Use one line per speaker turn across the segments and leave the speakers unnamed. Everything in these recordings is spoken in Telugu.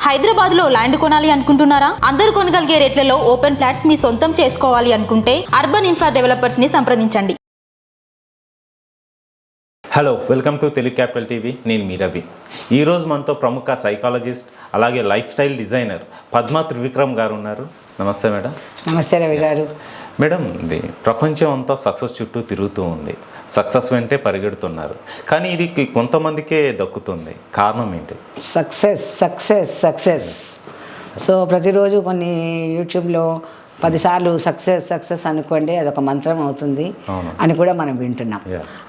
హైదరాబాద్లో ల్యాండ్ కొనాలి అనుకుంటున్నారా? అందరూ కొనగలిగే రేట్లలో ఓపెన్ ఫ్లాట్స్ మీ సొంతం చేసుకోవాలి అనుకుంటే అర్బన్ ఇన్ఫ్రా డెవలపర్స్ ని సంప్రదించండి.
Hello, welcome to Telugu capital TV. నేను మీ రవి. ఈరోజు మనతో ప్రముఖ సైకాలజిస్ట్ అలాగే life style designer Padma Trivikram గారు ఉన్నారు. నమస్తే మేడం.
నమస్తే రవి గారు.
మేడం, ఇది ప్రపంచం అంతా సక్సెస్ చుట్టూ తిరుగుతూ ఉంది, సక్సెస్ వెంటే పరిగెడుతున్నారు, కానీ ఇది కొంతమందికే దక్కుతుంది. కారణం ఏంటి?
Success success success. సో ప్రతిరోజు కొన్ని యూట్యూబ్లో 10 సార్లు సక్సెస్ సక్సెస్ అనుకోండి, అదొక మంత్రం అవుతుంది అని కూడా మనం వింటున్నాం.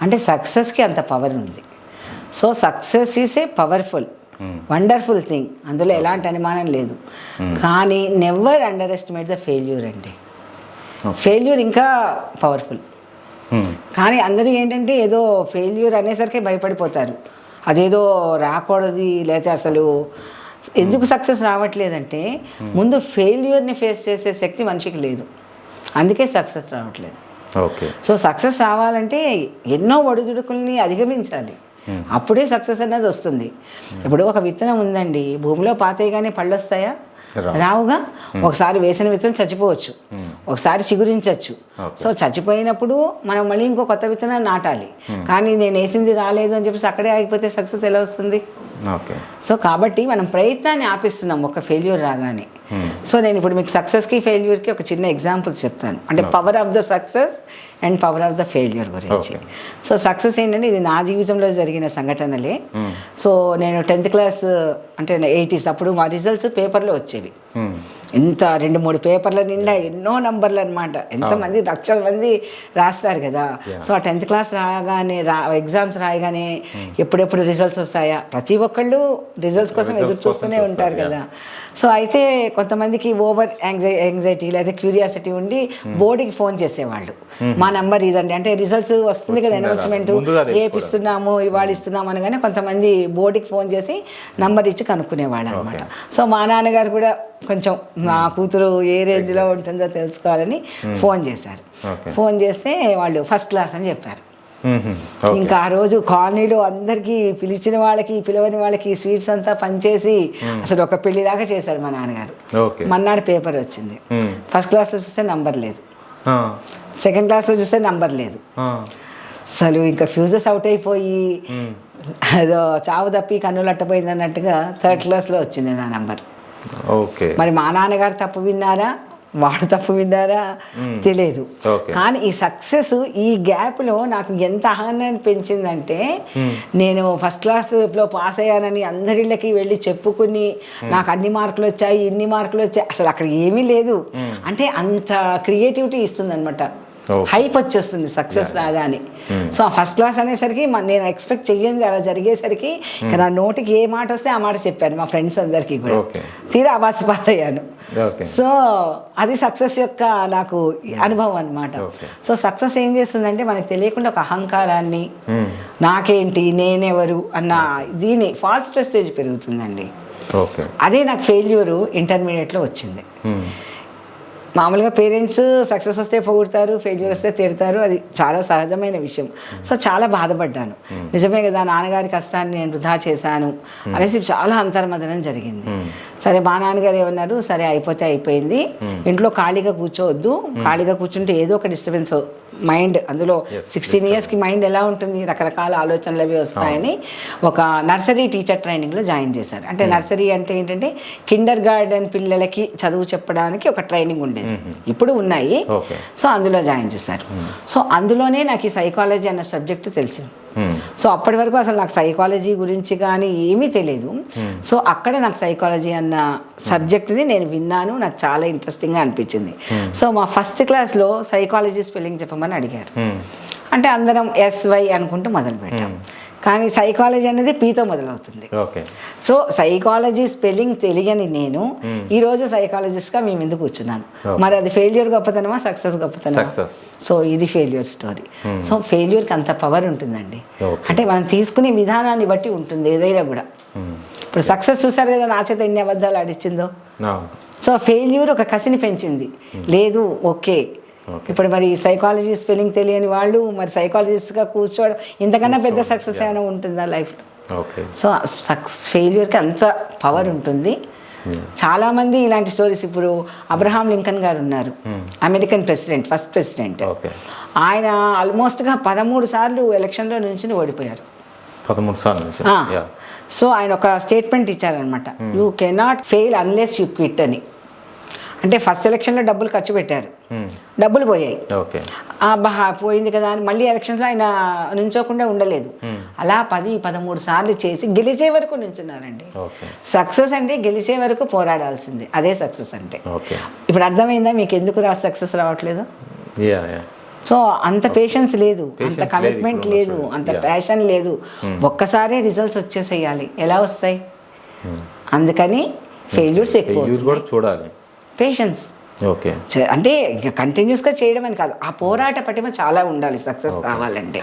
అంటే సక్సెస్కి అంత పవర్ ఉంది. So success is a powerful wonderful thing, అందులో ఎలాంటి అనుమానం లేదు. కానీ never under estimate the failure అండి. ఫెయిల్యూర్ ఇంకా పవర్ఫుల్. కానీ అందరూ ఏంటంటే ఏదో ఫెయిల్యూర్ అనేసరికి భయపడిపోతారు, అదేదో రాకూడదు, లేకపోతే అసలు ఎందుకు సక్సెస్ రావట్లేదంటే ముందు ఫెయిల్యూర్ని ఫేస్ చేసే శక్తి మనిషికి లేదు, అందుకే సక్సెస్ రావట్లేదు.
ఓకే.
సో సక్సెస్ రావాలంటే ఎన్నో ఒడిదుడుకుల్ని అధిగమించాలి, అప్పుడే సక్సెస్ అనేది వస్తుంది. ఇప్పుడు ఒక విత్తనం ఉందండి, భూమిలో పాతేయగానే పళ్ళు వస్తాయా? రావుగా. ఒకసారి వేసిన విత్తనం చచ్చిపోవచ్చు, ఒకసారి చిగురించవచ్చు. సో చచ్చిపోయినప్పుడు మనం మళ్ళీ ఇంకో కొత్త విత్తనాన్ని నాటాలి. కానీ నేను వేసింది రాలేదు అని చెప్పేసి అక్కడే ఆగిపోతే సక్సెస్ ఎలా వస్తుంది? సో కాబట్టి మనం ప్రయత్నాన్ని ఆపిస్తున్నాం ఒక ఫెయిల్యూర్ రాగానే. సో నేను ఇప్పుడు మీకు సక్సెస్కి ఫెయిల్యూర్కి ఒక చిన్న ఎగ్జాంపుల్స్ చెప్తాను, అంటే power of the success and power of the failure గురించి. సో సక్సెస్ ఏంటంటే ఇది నా జీవితంలో జరిగిన సంఘటనలే. సో నేను 10th క్లాస్ అంటే 80s అప్పుడు మా రిజల్ట్స్ పేపర్లో వచ్చేవి. ఇంత 2-3 పేపర్ల నిండా ఎన్నో నంబర్లు అనమాట. ఎంతమంది లక్షల మంది రాస్తారు కదా. సో ఆ 10th క్లాస్ రాగానే ఎగ్జామ్స్ రాయగానే ఎప్పుడెప్పుడు రిజల్ట్స్ వస్తాయా, ప్రతి ఒక్కళ్ళు రిజల్ట్స్ కోసం ఎదురు చూస్తూనే ఉంటారు కదా. సో అయితే కొంతమందికి ఓవర్ యాంగ్జైటీ లేదా క్యూరియాసిటీ ఉండి బోర్డుకి ఫోన్ చేసేవాళ్ళు, మా నెంబర్ ఇదండి, అంటే రిజల్ట్స్ వస్తుంది కదా, అనౌన్స్మెంట్ రేపు ఇస్తున్నాము ఇవాళ ఇస్తున్నాము అనగానే కొంతమంది బోర్డుకి ఫోన్ చేసి నంబర్ ఇచ్చి కనుక్కునేవాళ్ళు అనమాట. సో మా నాన్నగారు కూడా కొంచెం నా కూతురు ఏ రేంజ్లో ఉంటుందో తెలుసుకోవాలని ఫోన్ చేశారు. ఫోన్ చేస్తే వాళ్ళు ఫస్ట్ క్లాస్ అని చెప్పారు. ఇంకా ఆ రోజు కాలనీలో అందరికీ పిలిచిన వాళ్ళకి పిలవని వాళ్ళకి స్వీట్స్ అంతా పనిచేసి అసలు ఒక పెళ్లిలాగా చేశారు మా నాన్నగారు. మన్నాడు పేపర్ వచ్చింది, ఫస్ట్ క్లాస్లో చూస్తే నంబర్ లేదు, సెకండ్ క్లాస్లో చూస్తే నంబర్ లేదు. అసలు ఇంకా ఫ్యూజెస్ అవుట్ అయిపోయి అదో చావు తప్పి కన్నులు అట్టపోయింది అన్నట్టుగా 3rd క్లాస్లో వచ్చింది నా నంబర్. మరి మా నాన్నగారు తప్పు విన్నారా, వాడు తప్పు విన్నారా తెలియదు. కానీ ఈ సక్సెస్ ఈ గ్యాప్లో నాకు ఎంత ఆనందాన్ని పెంచిందంటే, నేను ఫస్ట్ క్లాస్లో పాస్ అయ్యానని అందరిళ్ళకి వెళ్ళి చెప్పుకుని నాకు అన్ని మార్కులు వచ్చాయి ఇన్ని మార్కులు వచ్చాయి, అసలు అక్కడ ఏమీ లేదు. అంటే అంత క్రియేటివిటీ ఇస్తుంది అనమాట, హైప్ వచ్చేస్తుంది సక్సెస్ రాగానే. సో ఆ ఫస్ట్ క్లాస్ అనేసరికి నేను ఎక్స్పెక్ట్ చెయ్యింది అలా జరిగేసరికి నా నోటికి ఏ మాట వస్తే ఆ మాట చెప్పాను మా ఫ్రెండ్స్ అందరికీ కూడా, తీరా ఆవాస పాలయ్యాను. సో అది సక్సెస్ యొక్క నాకు అనుభవం అనమాట. సో సక్సెస్ ఏం చేస్తుందంటే మనకు తెలియకుండా ఒక అహంకారాన్ని, నాకేంటి నేనెవరు అన్న దీని ఫాల్స్ ప్రెస్టేజ్ పెరుగుతుందండి. అదే నాకు ఫెయిల్యూరు ఇంటర్మీడియట్లో వచ్చింది. మామూలుగా పేరెంట్స్ సక్సెస్ వస్తే పొగుడతారు, ఫెయిల్యూర్ వస్తే తిడతారు, అది చాలా సహజమైన విషయం. సో చాలా బాధపడ్డాను, నిజమే కదా నాన్నగారి కష్టాన్ని నేను వృధా చేశాను అనేసి చాలా అంతర్మదనం జరిగింది. సరే మా నాన్నగారు ఏమన్నారు, సరే అయిపోతే అయిపోయింది, ఇంట్లో ఖాళీగా కూర్చోవద్దు, ఖాళీగా కూర్చుంటే ఏదో ఒక డిస్టర్బెన్స్ మైండ్, అందులో 16 ఇయర్స్కి మైండ్ ఎలా ఉంటుంది, రకరకాల ఆలోచనలు అవి వస్తాయని ఒక నర్సరీ టీచర్ ట్రైనింగ్లో జాయిన్ చేశారు. అంటే నర్సరీ అంటే ఏంటంటే కిండర్ గార్డెన్ పిల్లలకి చదువు చెప్పడానికి ఒక ట్రైనింగ్ ఉండేది, ఇప్పుడు ఉన్నాయి. సో అందులో జాయిన్ చేశారు. సో అందులోనే నాకు ఈ సైకాలజీ అన్న సబ్జెక్టు తెలిసింది. సో అప్పటి వరకు అసలు నాకు సైకాలజీ గురించి కానీ ఏమీ తెలియదు. సో అక్కడ నాకు సైకాలజీ అన్న సబ్జెక్ట్ని నేను విన్నాను, నాకు చాలా ఇంట్రెస్టింగ్గా అనిపించింది. సో మా ఫస్ట్ క్లాస్లో సైకాలజీ స్పెల్లింగ్ చెప్పమని అడిగారు. అంటే అందరం SY అనుకుంటూ మొదలు పెట్టాం, కానీ సైకాలజీ అనేది పీతో మొదలవుతుంది. సో సైకాలజీ స్పెల్లింగ్ తెలియని నేను ఈరోజు సైకాలజిస్ట్గా మేము ఎందుకు కూర్చున్నాను. మరి అది ఫెయిల్యూర్ గొప్పతనమా సక్సెస్ గొప్పతనమా? సో ఇది ఫెయిల్యూర్ స్టోరీ. సో ఫెయిల్యూర్కి అంత పవర్ ఉంటుందండి, అంటే మనం తీసుకునే విధానాన్ని బట్టి ఉంటుంది ఏదైనా కూడా. ఇప్పుడు సక్సెస్ చూసారు కదా, నా చేత ఎన్ని అబద్ధాలు ఆడిచ్చిందో. సో ఫెయిల్యూర్ ఒక కసిని పెంచింది, లేదు ఓకే ఇప్పుడు మరి సైకాలజీ స్పెల్లింగ్ తెలియని వాళ్ళు మరి సైకాలజిస్ట్గా కూర్చోవడం ఇంతకన్నా పెద్ద సక్సెస్ ఏమైనా ఉంటుందా లైఫ్లో?
ఓకే.
సో ఫెయిల్యూర్కి అంత పవర్ ఉంటుంది. చాలామంది ఇలాంటి స్టోరీస్, ఇప్పుడు అబ్రహాం లింకన్ గారు ఉన్నారు, American president, first president.
Okay.
ఆయన ఆల్మోస్ట్గా 13 సార్లు ఎలక్షన్లో నుంచి ఓడిపోయారు.
13 సార్లు నుంచి.
సో ఆయన ఒక స్టేట్మెంట్ ఇచ్చారనమాట, you cannot fail unless you quit అని. అంటే ఫస్ట్ ఎలక్షన్లో డబ్బులు ఖర్చు పెట్టారు, డబ్బులు పోయాయి,
ఓకే,
పోయింది కదా అని మళ్ళీ ఎలక్షన్స్లో ఆయన నుంచోకుండా ఉండలేదు. అలా 10-13 సార్లు చేసి గెలిచే వరకు నుంచున్నారండి. సక్సెస్ అంటే గెలిచే వరకు పోరాడాల్సిందే, అదే సక్సెస్ అంటే. ఇప్పుడు అర్థమైందా మీకు ఎందుకు సక్సెస్ రావట్లేదు? సో అంత పేషెన్స్ లేదు, అంత కమిట్మెంట్ లేదు, అంత ప్యాషన్ లేదు. ఒక్కసారే రిజల్ట్స్ వచ్చేసేయాలి, ఎలా వస్తాయి? అందుకని ఫెయిల్యూర్స్ ఎక్కువ చూడాలి. పేషెన్స్
ఓకే,
అంటే కంటిన్యూస్గా చేయడం అని కాదు, ఆ పోరాట పటిమ చాలా ఉండాలి సక్సెస్ కావాలంటే.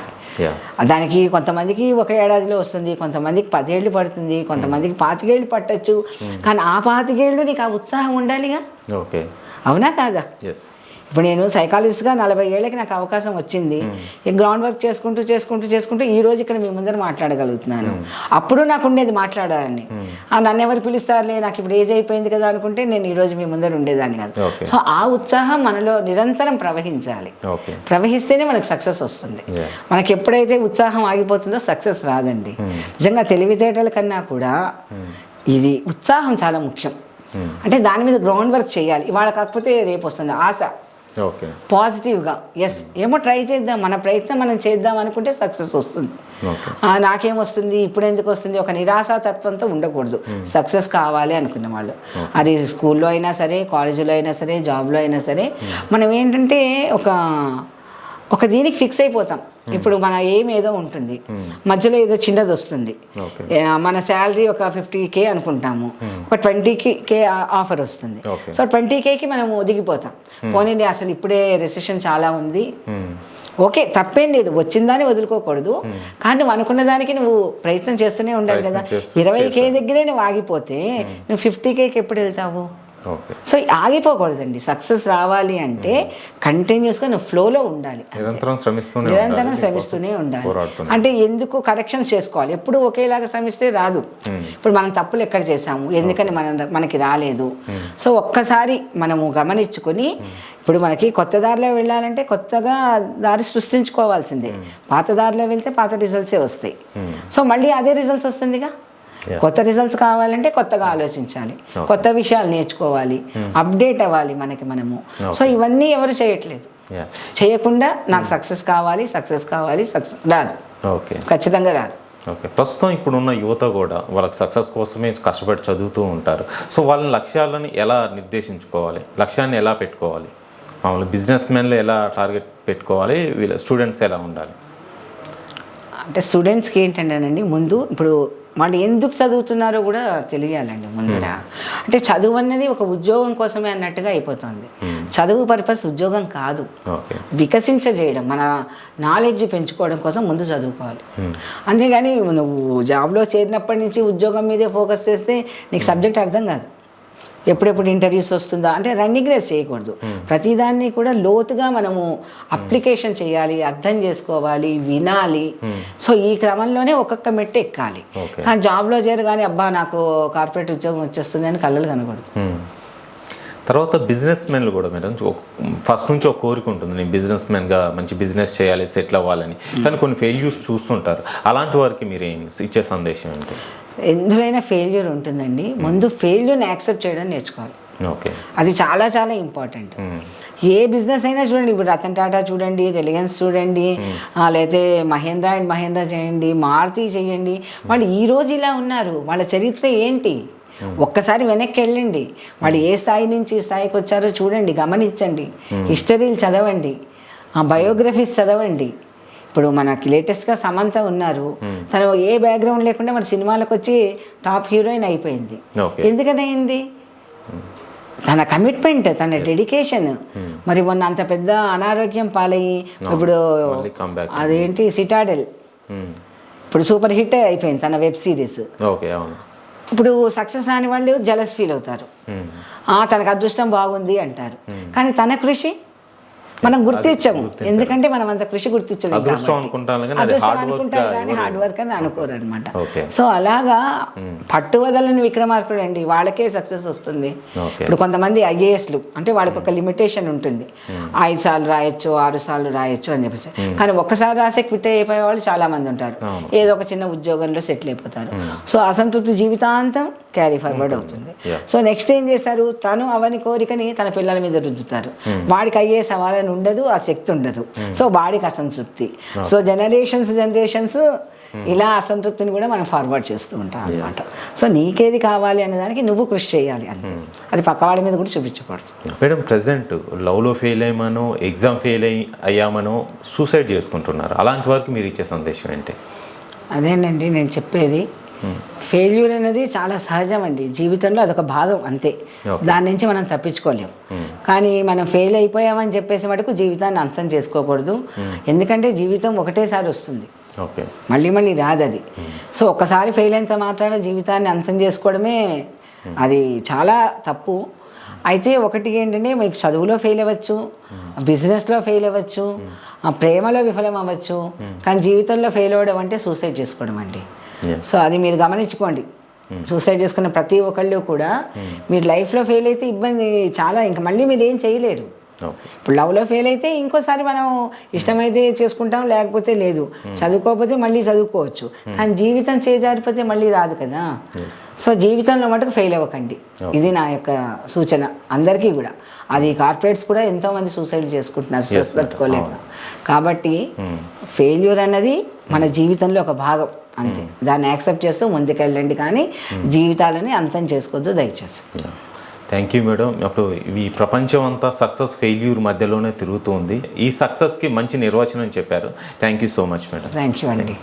దానికి కొంతమందికి 1 ఏడాదిలో వస్తుంది, కొంతమందికి 10 ఏళ్ళు పడుతుంది, కొంతమందికి 25 ఏళ్ళు పట్టచ్చు. కానీ ఆ 25 ఏళ్ళు నీకు ఆ ఉత్సాహం ఉండాలిగా.
ఓకే,
అవునా కాదా? ఇప్పుడు నేను సైకాలజిస్ట్గా 40 ఏళ్ళకి నాకు అవకాశం వచ్చింది. గ్రౌండ్ వర్క్ చేసుకుంటూ చేసుకుంటూ చేసుకుంటూ ఈ రోజు ఇక్కడ మీ ముందర మాట్లాడగలుగుతున్నాను. అప్పుడు నాకు ఉండేది మాట్లాడాలని, నన్ను ఎవరు పిలుస్తారులే, నాకు ఇప్పుడు ఏజ్ అయిపోయింది కదా అనుకుంటే నేను ఈ రోజు మీ ముందర ఉండేదాన్ని కాదు. సో ఆ ఉత్సాహం మనలో నిరంతరం ప్రవహించాలి, ప్రవహిస్తేనే మనకు సక్సెస్ వస్తుంది. మనకి ఎప్పుడైతే ఉత్సాహం ఆగిపోతుందో సక్సెస్ రాదండి. నిజంగా తెలివితేటల కన్నా కూడా ఇది ఉత్సాహం చాలా ముఖ్యం. అంటే దాని మీద గ్రౌండ్ వర్క్ చేయాలి, ఇవాళ కాకపోతే రేపు వస్తుంది ఆశ. పాజిటివ్గా ఎస్ ఏమో ట్రై చేద్దాం, మన ప్రయత్నం మనం చేద్దాం అనుకుంటే సక్సెస్ వస్తుంది. నాకేమొస్తుంది ఇప్పుడు ఎందుకు వస్తుంది, ఒక నిరాశాతత్వంతో ఉండకూడదు. సక్సెస్ కావాలి అనుకున్న వాళ్ళు, అది స్కూల్లో అయినా సరే, కాలేజీలో అయినా సరే, జాబ్లో అయినా సరే, మనం ఏంటంటే ఒక దీనికి ఫిక్స్ అయిపోతాం. ఇప్పుడు మన ఏం ఏదో ఉంటుంది, మధ్యలో ఏదో చిన్నది వస్తుంది, మన శాలరీ ఒక 50K అనుకుంటాము, ఒక 20K ఆఫర్ వస్తుంది. సో 20Kకి మనం ఒదిగిపోతాం. పోనీ అసలు ఇప్పుడే రెసెషన్ చాలా ఉంది, ఓకే తప్పేం లేదు, వచ్చిందాన్ని వదులుకోకూడదు. కానీ నువ్వు అనుకున్న దానికి నువ్వు ప్రయత్నం చేస్తూనే ఉండాలి కదా. 20K దగ్గరే నువ్వు ఆగిపోతే నువ్వు 50Kకి ఎప్పుడు వెళ్తావు? సో ఆగిపోకూడదండి. సక్సెస్ రావాలి అంటే కంటిన్యూస్గా నువ్వు ఫ్లోలో ఉండాలి, నిరంతరం శ్రమిస్తూనే ఉండాలి. అంటే ఎందుకు కరెక్షన్స్ చేసుకోవాలి, ఎప్పుడు ఒకేలాగా శ్రమిస్తే రాదు. ఇప్పుడు మనం తప్పులు ఎక్కడ చేసాము, ఎందుకని మనకి రాలేదు. సో ఒక్కసారి మనము గమనించుకొని, ఇప్పుడు మనకి కొత్త దారిలో వెళ్ళాలంటే కొత్తగా దారి సృష్టించుకోవాల్సిందే. పాత దారిలో వెళ్తే పాత రిజల్ట్సే వస్తాయి. సో మళ్ళీ అదే రిజల్ట్స్ వస్తుందిగా. కొత్త రిజల్ట్స్ కావాలంటే కొత్తగా ఆలోచించాలి, కొత్త విషయాలు నేర్చుకోవాలి, అప్డేట్ అవ్వాలి మనము. సో ఇవన్నీ ఎవరు చేయట్లేదు. చేయకుండా నాకు సక్సెస్ కావాలి రాదు, ఖచ్చితంగా రాదు.
ఓకే, ప్రస్తుతం ఇప్పుడున్న యువత కూడా వాళ్ళకి సక్సెస్ కోసమే కష్టపడి చదువుతూ ఉంటారు. సో వాళ్ళ లక్ష్యాలను ఎలా నిర్దేశించుకోవాలి, లక్ష్యాన్ని ఎలా పెట్టుకోవాలి, మామూలు బిజినెస్ మెన్లు ఎలా టార్గెట్ పెట్టుకోవాలి, వీళ్ళ స్టూడెంట్స్ ఎలా ఉండాలి?
అంటే స్టూడెంట్స్కి ఏంటంటేనండి, ముందు ఇప్పుడు వాళ్ళు ఎందుకు చదువుతున్నారో కూడా తెలియాలండి ముందర. అంటే చదువు అన్నది ఒక ఉద్యోగం కోసమే అన్నట్టుగా అయిపోతుంది. చదువు పర్పస్ ఉద్యోగం కాదు, వికసించజేయడం, మన నాలెడ్జ్ పెంచుకోవడం కోసం ముందు చదువుకోవాలి. అంతేగాని నువ్వు జాబ్లో చేరినప్పటి నుంచి ఉద్యోగం మీదే ఫోకస్ చేస్తే నీకు సబ్జెక్ట్ అర్థం కాదు. ఎప్పుడెప్పుడు ఇంటర్వ్యూస్ వస్తుందా అంటే రన్నింగ్ రేస్ చేయకూడదు. ప్రతిదాన్ని కూడా లోతుగా మనము అప్లికేషన్ చేయాలి, అర్థం చేసుకోవాలి, వినాలి. సో ఈ క్రమంలోనే ఒక్కొక్క మెట్టు ఎక్కాలి. కానీ జాబ్లో చేరగానే అబ్బా నాకు కార్పొరేట్ ఉద్యోగం వచ్చేస్తుంది అని కళ్ళలు కనకూడదు.
తర్వాత బిజినెస్ మెన్లు కూడా మేడం ఫస్ట్ నుంచి ఒక కోరిక ఉంటుంది, నేను బిజినెస్ మెన్గా మంచి బిజినెస్ చేయాలి, సెటిల్ అవ్వాలని. కానీ కొన్ని ఫెయిల్యూర్స్ చూస్తుంటారు. అలాంటి వారికి మీరు ఏం ఇచ్చే సందేశం ఏంటి?
ఎందువైనా ఫెయిల్యూర్ ఉంటుందండి. ముందు ఫెయిల్యూర్ని యాక్సెప్ట్ చేయడం నేర్చుకోవాలి. అది చాలా చాలా ఇంపార్టెంట్. ఏ బిజినెస్ అయినా చూడండి, ఇప్పుడు రతన్ టాటా చూడండి, రిలయన్స్ చూడండి, లేకపోతే మహేంద్ర అండ్ మహేంద్ర చేయండి, మారుతి చేయండి, వాళ్ళు ఈరోజు ఇలా ఉన్నారు. వాళ్ళ చరిత్ర ఏంటి? ఒక్కసారి వెనక్కి వెళ్ళండి, వాళ్ళు ఏ స్థాయి నుంచి స్థాయికి వచ్చారో చూడండి, గమనించండి, హిస్టరీలు చదవండి, బయోగ్రఫీస్ చదవండి. ఇప్పుడు మనకి లేటెస్ట్గా సమంత ఉన్నారు, తను ఏ బ్యాక్గ్రౌండ్ లేకుండా మన సినిమాలకు వచ్చి టాప్ హీరోయిన్ అయిపోయింది. ఎందుకని అయింది? తన కమిట్మెంట్, తన డెడికేషన్. మరి మొన్న అంత పెద్ద అనారోగ్యం పాలయ్యి ఇప్పుడు అదేంటి సిటాడెల్ ఇప్పుడు సూపర్ హిట్ అయిపోయింది తన వెబ్ సిరీస్. ఇప్పుడు సక్సెస్ రాని వాళ్ళు జలస్ ఫీల్ అవుతారు, తనకు అదృష్టం బాగుంది అంటారు. కానీ తన కృషి మనం గుర్తించము, ఎందుకంటే మనం అంత కృషి గుర్తించలేదు
అదృష్టం
కాబట్టి.
అనుకుంటాను కానీ అది
అదృష్టం
హార్డ్ వర్క్
అనుకుంటారు కానీ హార్డ్ వర్క్ అని అనుకోరు అనమాట.
ఓకే.
సో అలాగా పట్టువదలని విక్రమార్కుడు అండి, వాళ్ళకే సక్సెస్ వస్తుంది.
ఓకే.
ఇప్పుడు కొంతమంది ఐఏఎస్లు అంటే వాళ్ళకి ఒక లిమిటేషన్ ఉంటుంది, 5 సార్లు రాయొచ్చు, 6 సార్లు రాయొచ్చు అని చెప్పేసి. కానీ ఒక్కసారి రాసే క్విట్ అయిపోయే వాళ్ళు చాలా మంది ఉంటారు, ఏదో ఒక చిన్న ఉద్యోగంలో సెటిల్ అయిపోతారు. సో అసంతృప్తి జీవితాంతం క్యారీ ఫార్వర్డ్ అవుతుంది. సో నెక్స్ట్ ఏం చేస్తారు, తను అవని కోరికని తన పిల్లల మీద రుద్దుతారు. వాడికి అయ్యే సవాలని ఉండదు, ఆ శక్తి ఉండదు. సో వాడికి అసంతృప్తి. సో జనరేషన్స్ ఇలా అసంతృప్తిని కూడా మనం ఫార్వర్డ్ చేస్తూ ఉంటాం అనమాట. సో నీకేది కావాలి అనే దానికి నువ్వు కృషి చేయాలి అంతే, అది పక్కవాడి మీద కూడా చూపించకూడదు.
మేడం ప్రజెంట్ లవ్లో ఫెయిల్ అయ్యామనో ఎగ్జామ్ ఫెయిల్ అయ్యామనో సూసైడ్ చేసుకుంటున్నారు, అలాంటి వారికి మీరు ఇచ్చే సందేశం ఏంటి?
అదేనండి నేను చెప్పేది, ఫెయిల్యూర్ అనేది చాలా సహజం అండి జీవితంలో, అదొక భాగం అంతే. దాని నుంచి మనం తప్పించుకోలేం. కానీ మనం ఫెయిల్ అయిపోయామని చెప్పేసి మటుకు జీవితాన్ని అంతం చేసుకోకూడదు. ఎందుకంటే జీవితం ఒకటేసారి వస్తుంది,
ఓకే,
మళ్ళీ రాదు అది. సో ఒక్కసారి ఫెయిల్ అయినంత మాత్రాన జీవితాన్ని అంతం చేసుకోవడమే అది చాలా తప్పు. అయితే ఒకటి ఏంటంటే మీకు చదువులో ఫెయిల్ అవ్వచ్చు, బిజినెస్లో ఫెయిల్ అవ్వచ్చు, ప్రేమలో విఫలం అవ్వచ్చు, కానీ జీవితంలో ఫెయిల్ అవ్వడం అంటే సూసైడ్ చేసుకోవడం అండి. సో అది మీరు గమనించుకోండి. సూసైడ్ చేసుకున్న ప్రతి ఒక్కళ్ళు కూడా మీరు లైఫ్లో ఫెయిల్ అయితే ఇబ్బంది చాలా, ఇంకా మళ్ళీ మీరు ఏం చేయలేరు. ఇప్పుడు లవ్లో ఫెయిల్ అయితే ఇంకోసారి మనం ఇష్టమైతే చేసుకుంటాం, లేకపోతే లేదు. చదువుకోకపోతే మళ్ళీ చదువుకోవచ్చు, కానీ జీవితం చేజారిపోతే మళ్ళీ రాదు కదా. సో జీవితంలో మటుకు ఫెయిల్ అవ్వకండి, ఇది నా యొక్క సూచన అందరికీ కూడా. అది కార్పొరేట్స్ కూడా ఎంతోమంది సూసైడ్ చేసుకుంటున్నారు స్ట్రెస్ పెట్టుకోలేక. కాబట్టి ఫెయిల్యూర్ అన్నది మన జీవితంలో ఒక భాగం అంతే, దాన్ని యాక్సెప్ట్ చేస్తూ ముందుకెళ్ళండి, కానీ జీవితాలని అంతం చేసుకోవద్దు దయచేసి.
Thank you madam. అప్పుడు ఈ ప్రపంచం అంతా సక్సెస్ ఫెయిల్యూర్ మధ్యలోనే తిరుగుతుంది. ఈ సక్సెస్కి మంచి నిర్వచనం చెప్పారు. Thank you so much madam.
Thank you అండి.